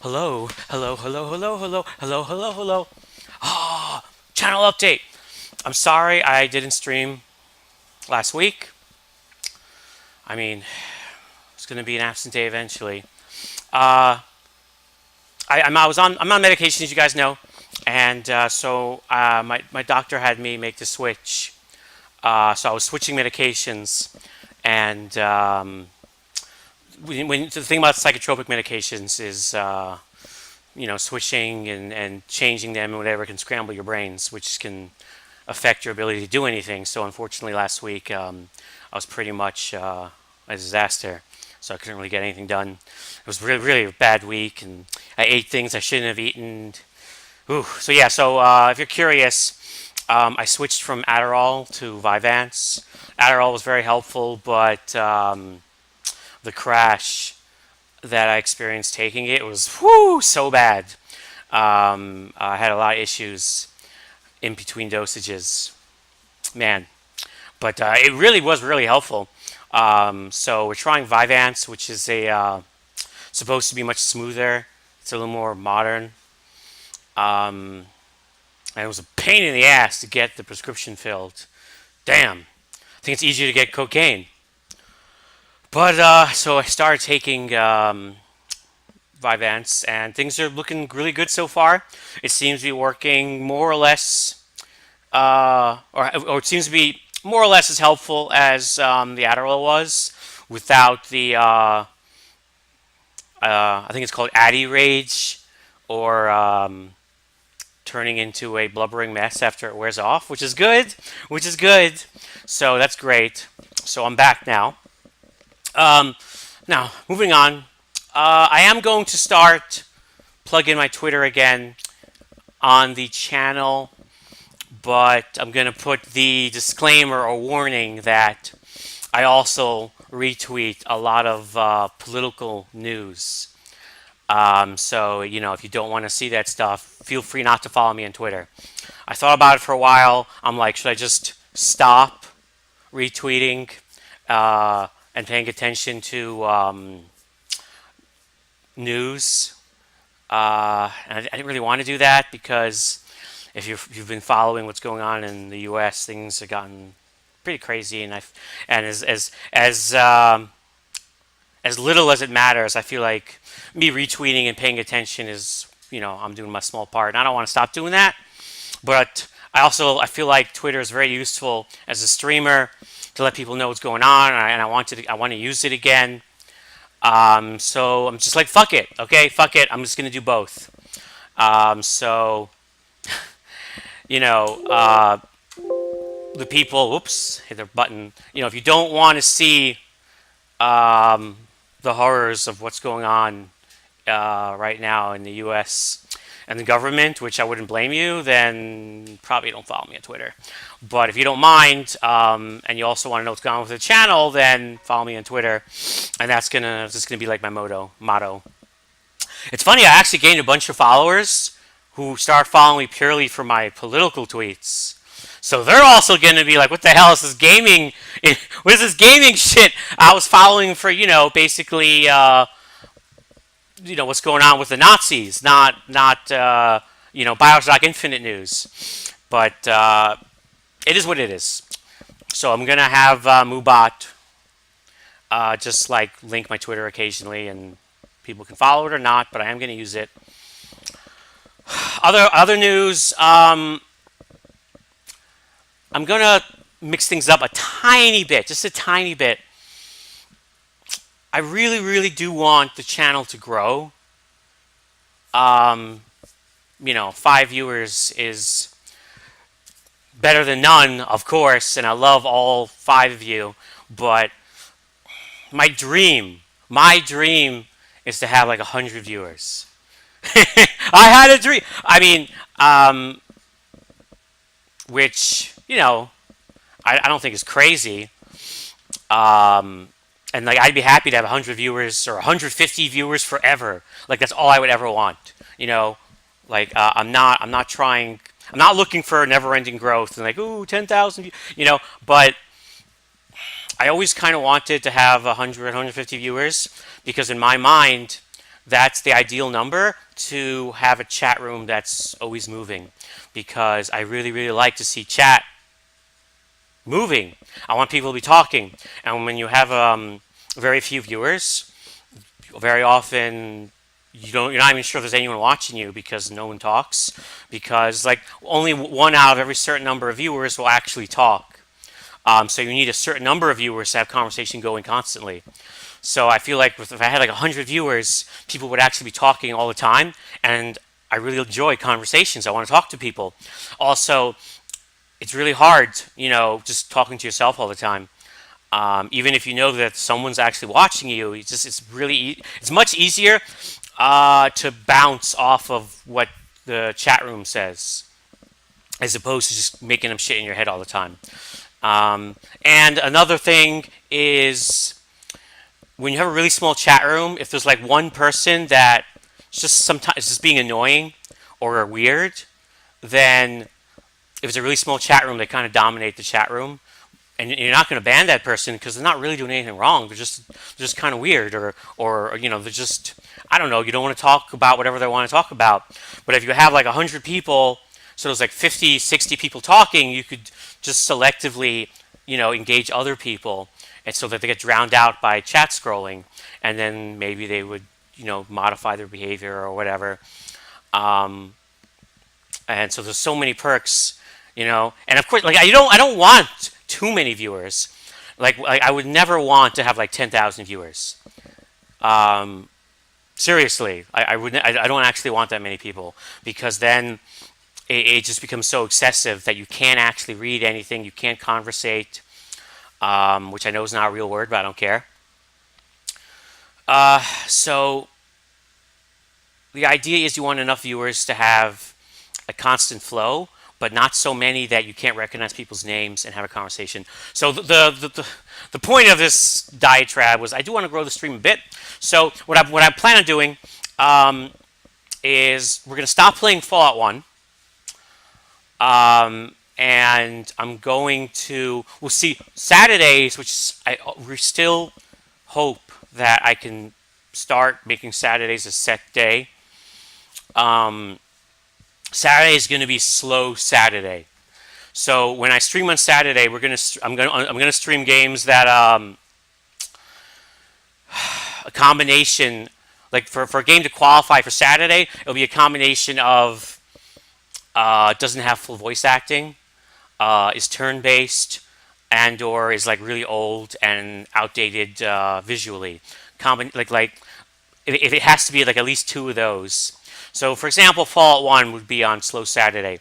Hello, hello, hello, hello, hello, hello, hello, hello. Ah, channel update. I'm sorry I didn't stream last week. I mean, it's going to be an absent day eventually. Uh, I'm on medication, as you guys know, and my doctor had me make the switch. So I was switching medications, and the thing about psychotropic medications is switching and changing them and whatever can scramble your brains, which can affect your ability to do anything. So unfortunately, last week I was pretty much a disaster. So I couldn't really get anything done. It was really, really a bad week, and I ate things I shouldn't have eaten. Ooh. So yeah. If you're curious, I switched from Adderall to Vyvanse. Adderall was very helpful, but the crash that I experienced taking it was so bad. I had a lot of issues in between dosages, man. But it really was really helpful. So we're trying Vyvanse, which is a supposed to be much smoother. It's a little more modern. Um, and it was a pain in the ass to get the prescription filled. Damn. I think it's easier to get cocaine. But so I started taking Vyvanse, and things are looking really good so far. It seems to be working more or less, or it seems to be more or less as helpful as the Adderall was, without the I think it's called Addy Rage, or turning into a blubbering mess after it wears off, which is good, which is good. So that's great. So I'm back now. Um, Now moving on. I am going to start plug in my Twitter again on the channel, but I'm going to put the disclaimer or warning that I also retweet a lot of political news. If you don't want to see that stuff, feel free not to follow me on Twitter. I thought about it for a while. I'm like, should I just stop retweeting and paying attention to news? And I didn't really want to do that because if you've been following what's going on in the U.S., things have gotten pretty crazy, and as little as it matters, I feel like me retweeting and paying attention is, I'm doing my small part, and I don't want to stop doing that. But I feel like Twitter is very useful as a streamer to let people know what's going on, and I want to use it again. So I'm just like, fuck it, okay, fuck it. I'm just gonna do both. So you know, the people, oops, hit their button. If you don't want to see um, the horrors of what's going on right now in the U.S. and the government, which I wouldn't blame you, then probably don't follow me on Twitter. But if you don't mind, and you also want to know what's going on with the channel, then follow me on Twitter, and that's gonna be like my motto. It's funny, I actually gained a bunch of followers who start following me purely for my political tweets. So they're also going to be like, what the hell is this gaming? What is this gaming shit? I was following for, basically, what's going on with the Nazis, not Bioshock Infinite news. But it is what it is. So I'm going to have Mubot just like link my Twitter occasionally, and people can follow it or not, but I am going to use it. Other news, I'm going to mix things up a tiny bit, just a tiny bit. I really, really do want the channel to grow. 5 viewers is better than none, of course, and I love all 5 of you, but my dream is to have like 100 viewers. I had a dream. I mean, which, I don't think is crazy. And like, I'd be happy to have 100 viewers or 150 viewers forever. Like, that's all I would ever want. I'm not looking for never-ending growth and like, ooh, 10,000, but I always kind of wanted to have 100, 150 viewers because in my mind, that's the ideal number to have a chat room that's always moving, because I really, really like to see chat moving. I want people to be talking. And when you have very few viewers, very often you're not even sure there's anyone watching you because no one talks, because like only one out of every certain number of viewers will actually talk. So you need a certain number of viewers to have conversation going constantly. So I feel like if I had like 100 viewers, people would actually be talking all the time, and I really enjoy conversations. I want to talk to people. Also, it's really hard, just talking to yourself all the time. Even if you know that someone's actually watching you, it's much easier to bounce off of what the chat room says, as opposed to just making them shit in your head all the time. And another thing is, when you have a really small chat room, if there's like one person that sometimes is just being annoying or weird, then if it's a really small chat room, they kind of dominate the chat room, and you're not going to ban that person because they're not really doing anything wrong. They're just kind of weird, or they're just, I don't know. You don't want to talk about whatever they want to talk about. But if you have like 100 people, so there's like 50, 60 people talking, you could just selectively, engage other people, and so that they get drowned out by chat scrolling, and then maybe they would, modify their behavior or whatever. And so there's so many perks, and of course, like I don't want too many viewers. Like I would never want to have like 10,000 viewers. Seriously, I wouldn't. I don't actually want that many people, because then it just becomes so excessive that you can't actually read anything. You can't conversate, which I know is not a real word, but I don't care. So the idea is you want enough viewers to have a constant flow, but not so many that you can't recognize people's names and have a conversation. So the point of this diatribe was I do want to grow the stream a bit. So what I plan on doing is we're going to stop playing Fallout 1. And I'm going to, we'll see, Saturdays, which we still hope that I can start making Saturdays a set day. Saturday is going to be slow Saturday. So when I stream on Saturday, I'm gonna stream games that a combination, like for a game to qualify for Saturday, it'll be a combination of doesn't have full voice acting, is turn-based, and/or is like really old and outdated visually. If it has to be like at least two of those. So, for example, Fallout 1 would be on slow Saturday.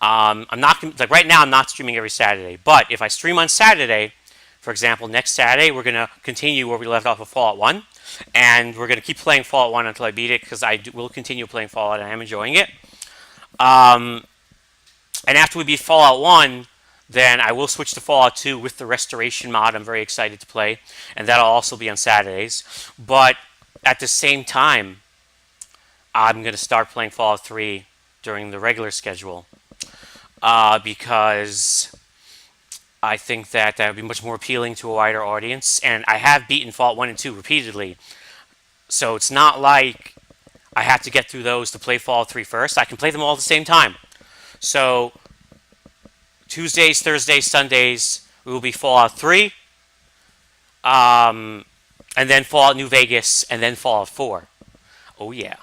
I'm not like right now. I'm not streaming every Saturday, but if I stream on Saturday, for example, next Saturday, we're gonna continue where we left off of Fallout 1, and we're gonna keep playing Fallout 1 until I beat it, because I will continue playing Fallout and I am enjoying it. And after we beat Fallout 1, then I will switch to Fallout 2 with the restoration mod. I'm very excited to play, and that'll also be on Saturdays. But at the same time, I'm going to start playing Fallout 3 during the regular schedule, because I think that would be much more appealing to a wider audience. And I have beaten Fallout 1 and 2 repeatedly, so it's not like I have to get through those to play Fallout 3 first. I can play them all at the same time. So Tuesdays, Thursdays, Sundays, we will be Fallout 3, and then Fallout New Vegas, and then Fallout 4. Oh yeah.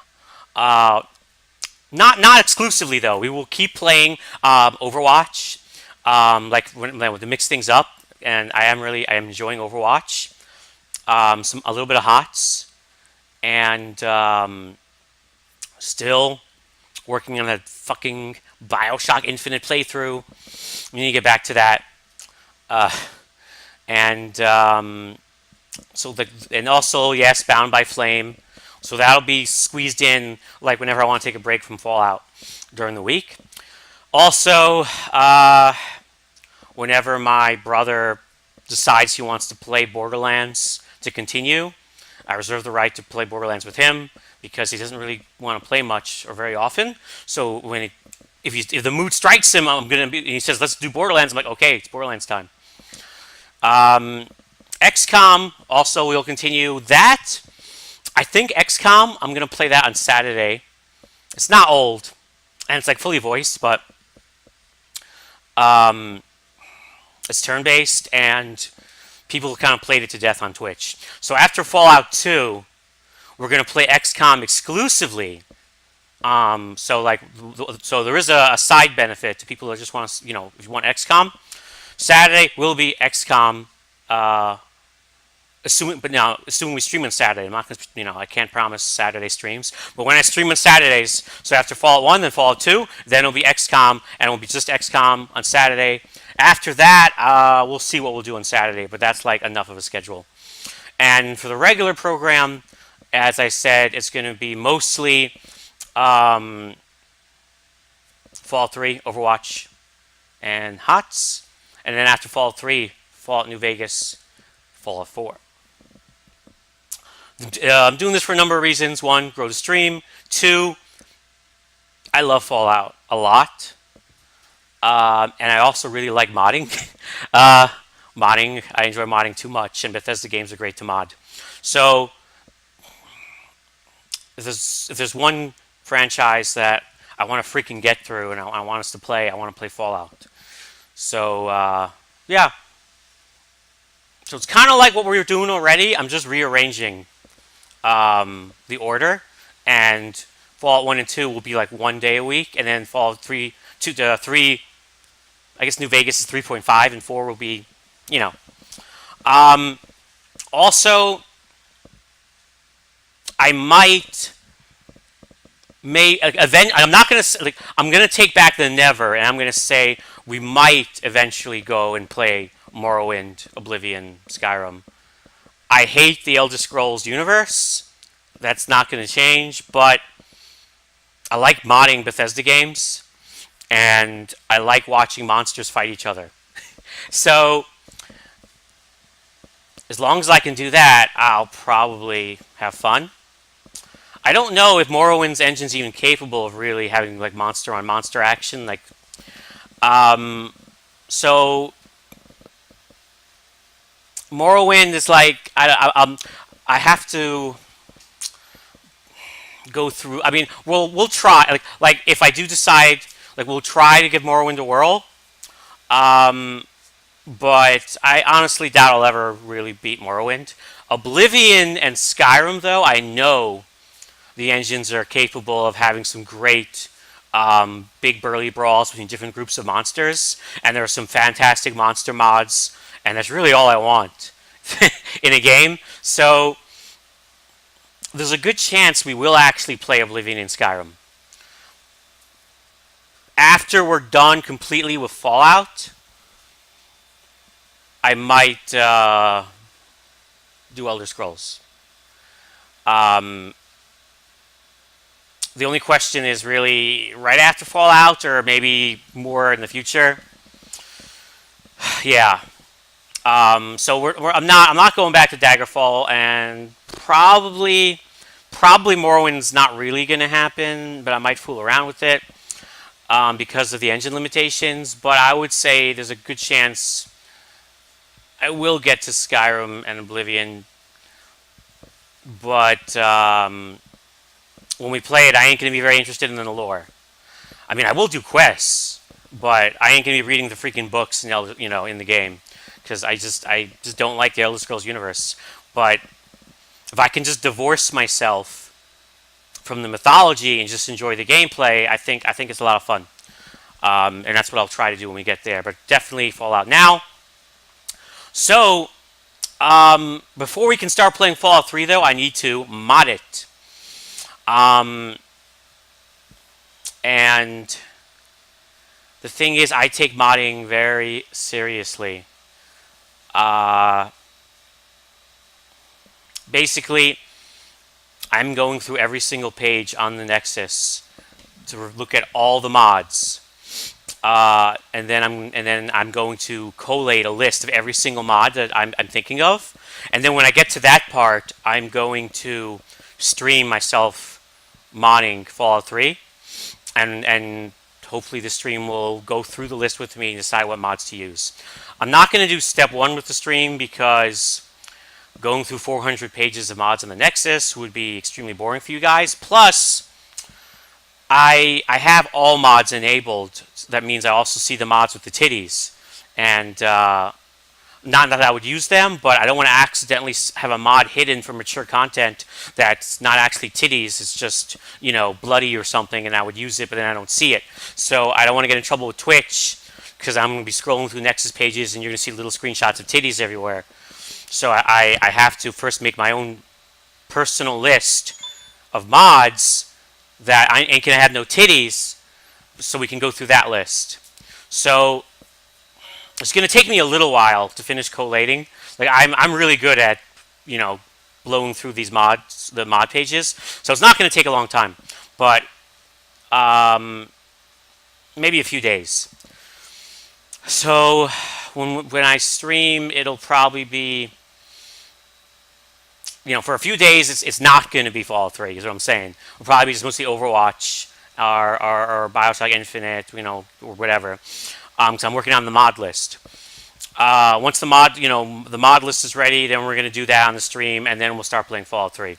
Not exclusively though. We will keep playing Overwatch, to mix things up, and I am enjoying Overwatch. A little bit of HOTS, and still working on that fucking BioShock Infinite playthrough. We need to get back to that. And also, yes, Bound by Flame. So that'll be squeezed in like whenever I want to take a break from Fallout during the week. Also, whenever my brother decides he wants to play Borderlands to continue, I reserve the right to play Borderlands with him, because he doesn't really want to play much or very often. So if the mood strikes him, he says, let's do Borderlands. I'm like, okay, it's Borderlands time. XCOM, also we'll continue that. I think XCOM, I'm going to play that on Saturday. It's not old, and it's like fully voiced, but um, it's turn based, and people kind of played it to death on Twitch. So after Fallout 2, we're going to play XCOM exclusively. So there is a side benefit to people that just want to, if you want XCOM, Saturday will be XCOM. Uh, assuming we stream on Saturday, I'm not gonna, I can't promise Saturday streams. But when I stream on Saturdays, so after Fallout 1, then Fallout 2, then it'll be XCOM, and it'll be just XCOM on Saturday. After that, we'll see what we'll do on Saturday, but that's like enough of a schedule. And for the regular program, as I said, it's going to be mostly um, Fallout 3, Overwatch, and HOTS. And then after Fallout 3, Fallout New Vegas, Fallout 4. I'm doing this for a number of reasons. One, grow the stream. Two, I love Fallout a lot. And I also really like modding. I enjoy modding too much, and Bethesda games are great to mod. So, if there's one franchise that I want to freaking get through and I want us to play, I want to play Fallout. So, yeah. So it's kind of like what we were doing already. I'm just rearranging the order, and Fallout 1 and 2 will be like 1 day a week, and then Fallout 3, 2 to 3, I guess New Vegas is 3.5, and 4 will be, you know. Also, I might I'm not gonna like, I'm gonna take back the never, and I'm gonna say we might eventually go and play Morrowind, Oblivion, Skyrim. I hate the Elder Scrolls universe. That's not going to change, but I like modding Bethesda games, and I like watching monsters fight each other. So, as long as I can do that, I'll probably have fun. I don't know if Morrowind's engine's even capable of really having like monster on monster action. So Morrowind is like I have to go through. I mean, we'll try. Like if I do decide, like we'll try to give Morrowind a whirl. But I honestly doubt I'll ever really beat Morrowind. Oblivion and Skyrim, though, I know the engines are capable of having some great big burly brawls between different groups of monsters, and there are some fantastic monster mods, and that's really all I want in a game. So there's a good chance we will actually play Oblivion and Skyrim. After we're done completely with Fallout, I might do Elder Scrolls. The only question is really right after Fallout, or maybe more in the future. Yeah. So I'm not going back to Daggerfall, and probably Morrowind's not really going to happen, but I might fool around with it because of the engine limitations. But I would say there's a good chance I will get to Skyrim and Oblivion, but when we play it, I ain't going to be very interested in the lore. I mean, I will do quests, but I ain't going to be reading the freaking books in the game, because I just don't like the Elder Scrolls universe. But if I can just divorce myself from the mythology and just enjoy the gameplay, I think it's a lot of fun. And that's what I'll try to do when we get there. But definitely Fallout now. So, before we can start playing Fallout 3, though, I need to mod it. And the thing is, I take modding very seriously. Basically, I'm going through every single page on the Nexus to look at all the mods. And then I'm going to collate a list of every single mod that I'm thinking of. And then when I get to that part, I'm going to stream myself modding Fallout 3, and hopefully the stream will go through the list with me and decide what mods to use. I'm not going to do step 1 with the stream because going through 400 pages of mods on the Nexus would be extremely boring for you guys. Plus, I have all mods enabled. So that means I also see the mods with the titties, and not that I would use them, but I don't want to accidentally have a mod hidden for mature content that's not actually titties. It's just, bloody or something, and I would use it, but then I don't see it. So I don't want to get in trouble with Twitch because I'm going to be scrolling through Nexus pages and you're going to see little screenshots of titties everywhere. So I have to first make my own personal list of mods that ain't going to have no titties so we can go through that list. So it's going to take me a little while to finish collating. Like I'm really good at, blowing through these mods, the mod pages. So it's not going to take a long time, but maybe a few days. So when I stream, it'll probably be, for a few days. It's not going to be Fallout 3. Is what I'm saying. It'll probably be just mostly Overwatch or Bioshock Infinite, or whatever. So I'm working on the mod list. Once the mod list is ready, then we're going to do that on the stream, and then we'll start playing Fallout 3.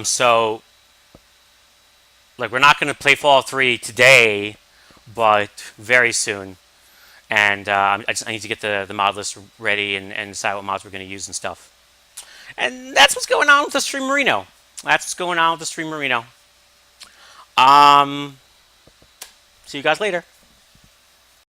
So, we're not going to play Fallout 3 today, but very soon. And I need to get the mod list ready and decide what mods we're going to use and stuff. And that's what's going on with the Stream Marino. See you guys later.